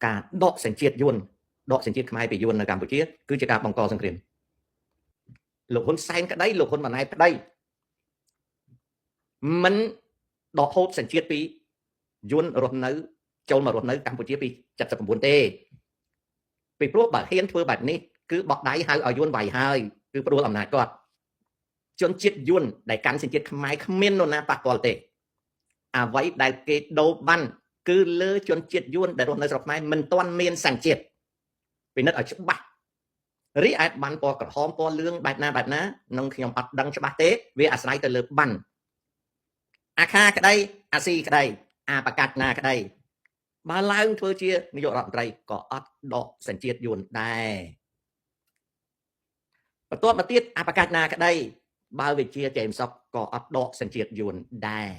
ការដកសញ្ជាតិយួនដកសញ្ជាតិខ្មែរពីយួននៅកម្ពុជាគឺជាការបង្កសង្គ្រាមលោកហ៊ុនសែនក្តីលោកហ៊ុនម៉ាណែតក្តីមិនដកហូតសញ្ជាតិពីយួនរស់នៅចូលមករស់នៅកម្ពុជាពី79ទេពីព្រោះបើហ៊ានធ្វើបែបនេះគឺបោះដៃហៅឲ្យយួនវាយហើយគឺផ្ដួលអំណាចគាត់ជនជាតិយួនដែលកាន់សញ្ជាតិខ្មែរគ្មាននរណាប៉ះពាល់ទេអ្វីដែលគេដូរបានគឺលើជនជាតិយួនដែលរស់នៅស្រុកខ្មែរមិនទាន់មានសញ្ជាតិពិនិត្យឲ្យច្បាស់រីឯបានពណ៌ក្រហមពណ៌លឿងបែបណានឹងខ្ញុំអត់ដឹងច្បាស់ទេវាអាស្រ័យទៅលើបានអាខាក្តីអាស៊ីក្តីអាបកាច់ណាក្តីបើឡើងធ្វើជានាយករដ្ឋមន្ត្រីក៏អត់ដកសញ្ជាតិយួនដែរបន្ទាប់មកទៀតអាបកាច់ណាក្តីបើវាជាចេមសុកក៏អត់ដកសញ្ជាតិយួនដែរ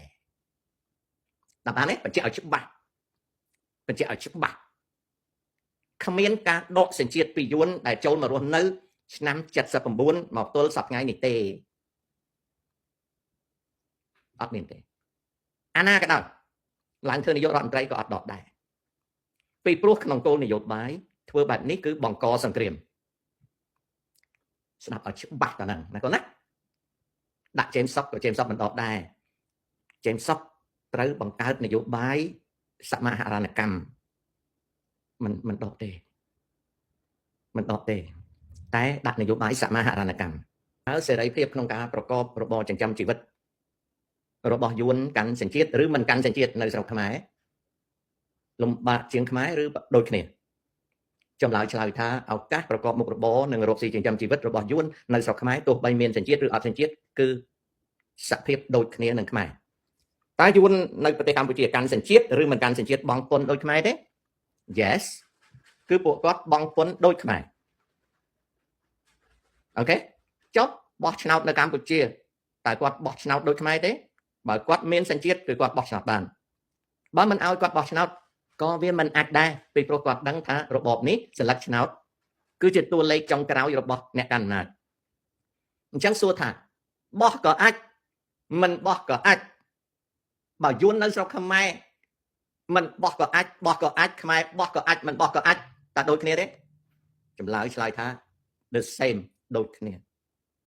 តាមនេះបញ្ជាក់ឲ្យច្បាស់គ្មានការដកសញ្ជាតិពីយួនដែលចូលមករស់នៅឆ្នាំ79មកទល់សប្តាហ៍ថ្ងៃនេះទេអត់មានទេអាណាក៏ដោយឡើងធ្វើនាយករដ្ឋមន្ត្រីក៏អត់ដកដែរពីព្រោះក្នុងគោលនយោបាយធ្វើបែបនេះគឺបង្កសង្គ្រាមស្ដាប់ឲ្យច្បាស់តើហ្នឹងណាកូនណាដាក់ចេមសុកក៏ចេមសុកមិនដកដែរចេមសុកត្រូវបង្កើតនយោបាយសមាហរណកម្មមិនដកទេតែដាក់នយោបាយសមាហរណកម្មហើយសេរីភាពក្នុងការប្រកបរបរចិញ្ចឹមជីវិតរបស់យួនកាន់សញ្ជាតិឬមិនកាន់សញ្ជាតិនៅស្រុកខ្មែរលំបាកជាងខ្មែរឬដូចគ្នាចម្លើយឆ្លើយថាឱកាសប្រកបមុខរបរនិងរកស៊ីចិញ្ចឹមជីវិតរបស់យួននៅស្រុកខ្មែរទោះបីមានសញ្ជាតិឬអត់សញ្ជាតិគឺសភាពដូចគ្នានឹងខ្មែរតែយួននៅប្រទេសកម្ពុជាកាន់សញ្ជាតិឬមិនកាន់សញ្ជាតិបង់ពន្ធដូចខ្មែរទេ Yes គឺពួកគាត់បង់ពន្ធដូចខ្មែរអូខេចុះបោះឆ្នោតនៅកម្ពុជាតែគាត់បោះឆ្នោតដូចខ្មែរទេបើគាត់មានសញ្ជាតិគឺគាត់បោះឆ្នោតបានបើមិនឲ្យគាត់បោះឆ្នោតក៏វាមិនអាចដែរពីព្រោះគាត់ដឹងថារបបនេះសិលឹកឆ្នោតគឺជាតួលេខចុងក្រោយរបស់អ្នកកាន់អំណាចអញ្ចឹងសួរថាបោះក៏អាចមិនបោះក៏អាចបើយួននៅស្រុកខ្មែរមិនបោះក៏អាចខ្មែរបោះក៏អាចមិនបោះក៏អាចតែដូចគ្នាទេចម្លើយឆ្លើយថា the same ដូចគ្នា